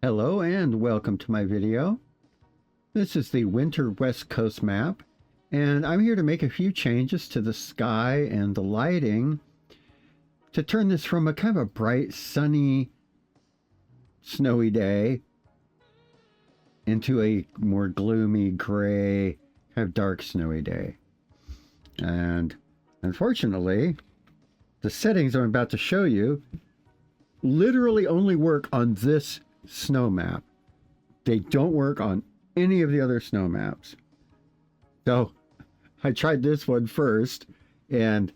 Hello and welcome to my video. This is the winter West Coast map, and I'm here to make a few changes to the sky and the lighting to turn this from a kind of a bright, sunny, snowy day into a more gloomy, gray, kind of dark, snowy day. And unfortunately, the settings I'm about to show you literally only work on this snow map. They don't work on any of the other snow maps. So I tried this one first, and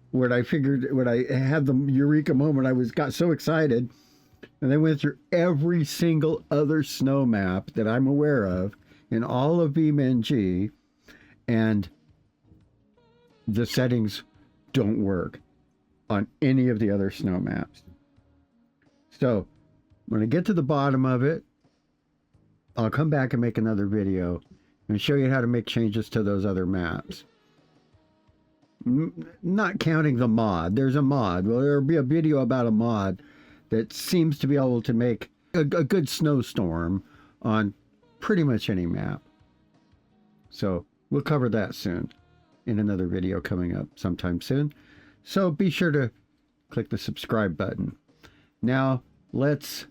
when I had the eureka moment, got so excited, and then went through every single other snow map that I'm aware of in all of BeamNG, and the settings don't work on any of the other snow maps. So when I get to the bottom of it, I'll come back and make another video and show you how to make changes to those other maps. Not counting the mod. There's a mod. Well, there'll be a video about a mod that seems to be able to make a good snowstorm on pretty much any map. So we'll cover that soon in another video coming up sometime soon. So be sure to click the subscribe button. Now let's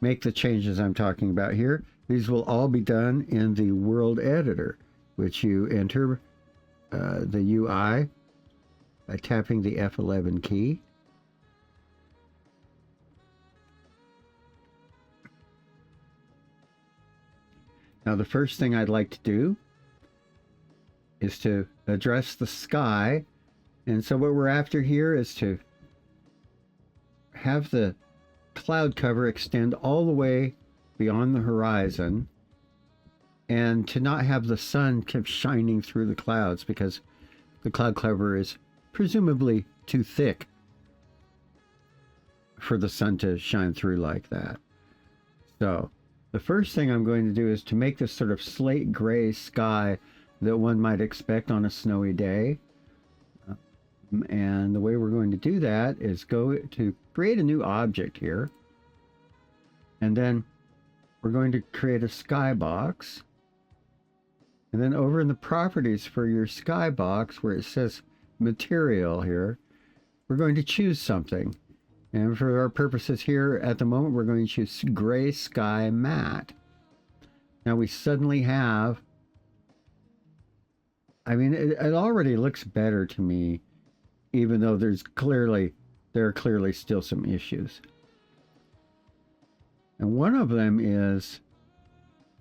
make the changes I'm talking about here. These will all be done in the world editor, which you enter the UI by tapping the F11 key. Now the first thing I'd like to do is to address the sky, and so what we're after here is to have the cloud cover extend all the way beyond the horizon, and to not have the sun keep shining through the clouds, because the cloud cover is presumably too thick for the sun to shine through like that. So the first thing I'm going to do is to make this sort of slate gray sky that one might expect on a snowy day. And the way we're going to do that is go to create a new object here. And then we're going to create a skybox. And then over in the properties for your skybox, where it says material here, we're going to choose something. And for our purposes here at the moment, we're going to choose gray sky matte. Now we suddenly have, I mean, it already looks better to me, even though there are clearly still some issues. And one of them is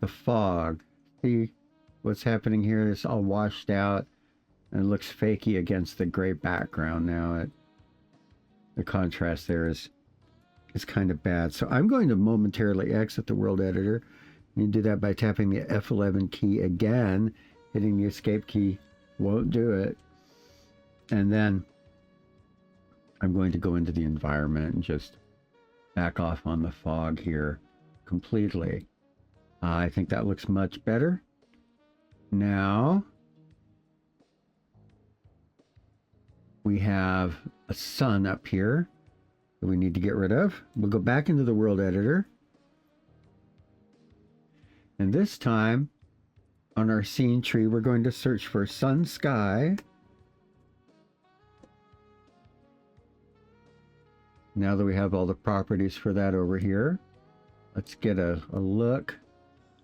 the fog. See what's happening here? It's all washed out and it looks fakey against the gray background now. The contrast there is kind of bad. So I'm going to momentarily exit the world editor. You do that by tapping the F11 key again. Hitting the escape key won't do it. And then I'm going to go into the environment and just back off on the fog here completely. I think that looks much better. Now we have a sun up here that we need to get rid of. We'll go back into the world editor. And this time on our scene tree, we're going to search for sun sky. Now that we have all the properties for that over here, let's get a look.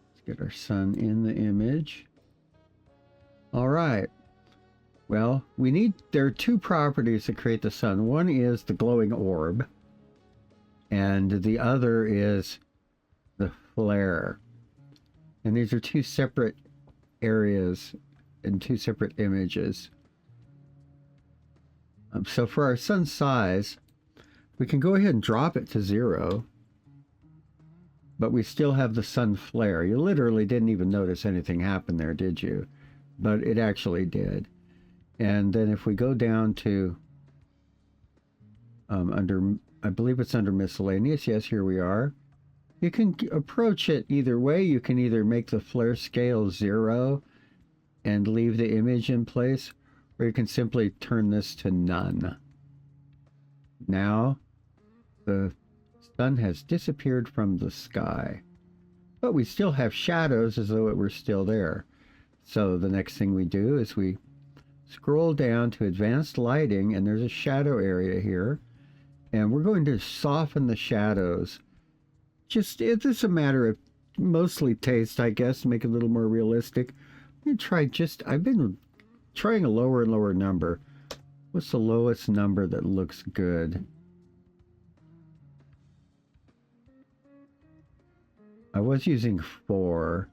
Let's get our sun in the image. All right. Well, there are two properties that create the sun. One is the glowing orb, and the other is the flare. And these are two separate areas and two separate images. So for our sun size, we can go ahead and drop it to 0, but we still have the sun flare. You literally didn't even notice anything happen there, did you? But it actually did. And then if we go down to I believe it's under miscellaneous. Yes, here we are. You can approach it either way. You can either make the flare scale 0 and leave the image in place, or you can simply turn this to none. Now the Sun has disappeared from the sky. But we still have shadows as though it were still there. So the next thing we do is we scroll down to advanced lighting, and there's a shadow area here. And we're going to soften the shadows. Just, it's a matter of mostly taste, I guess, to make it a little more realistic. I'm going to try I've been trying a lower and lower number. What's the lowest number that looks good? I was using 4.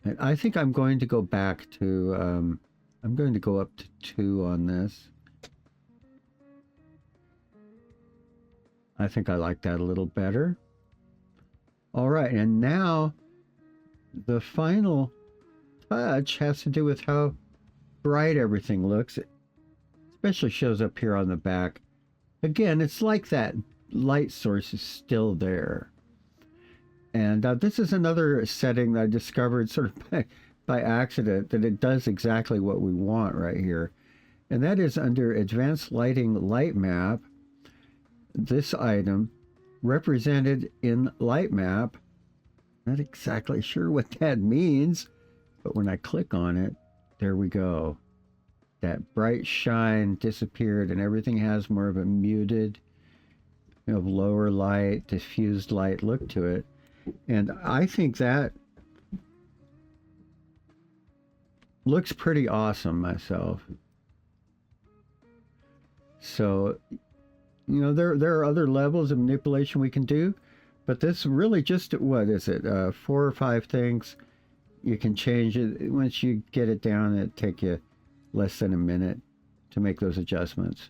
And I think I'm going to go back to, I'm going to go up to 2 on this. I think I like that a little better. All right, and now the final touch has to do with how bright everything looks. It especially shows up here on the back. Again, it's like that light source is still there. And this is another setting that I discovered sort of by accident, that it does exactly what we want right here. And that is under Advanced Lighting Light Map. This item represented in Light Map. Not exactly sure what that means, but when I click on it, there we go. That bright shine disappeared and everything has more of a muted, lower light, diffused light look to it. And I think that looks pretty awesome myself. So, there are other levels of manipulation we can do, but this really just, what is it, 4 or 5 things. You can change it. Once you get it down, it'll take you less than a minute to make those adjustments.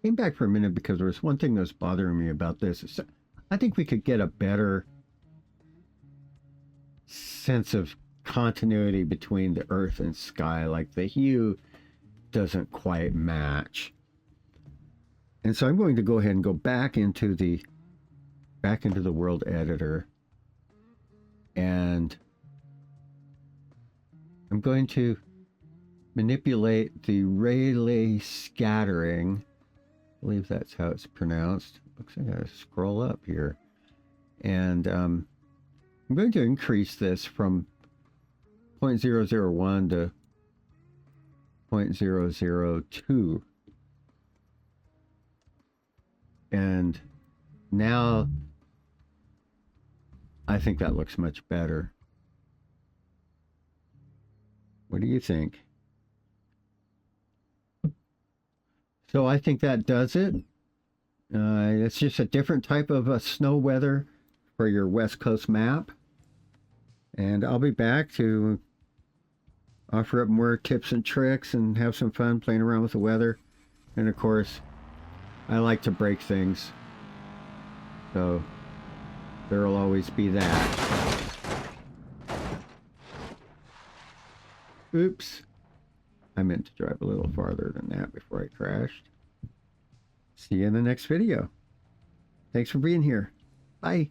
Came back for a minute because there was one thing that was bothering me about this. I think we could get a better sense of continuity between the earth and sky. Like the hue doesn't quite match. And so I'm going to go ahead and go back into the world editor, and I'm going to manipulate the Rayleigh scattering. I believe that's how it's pronounced. Looks like I gotta scroll up here. And I'm going to increase this from 0.001 to 0.002. And now I think that looks much better. What do you think? So I think that does it. It's just a different type of snow weather for your West Coast map. And I'll be back to offer up more tips and tricks and have some fun playing around with the weather. And of course, I like to break things. So there'll always be that. Oops. I meant to drive a little farther than that before I crashed. See you in the next video. Thanks for being here. Bye.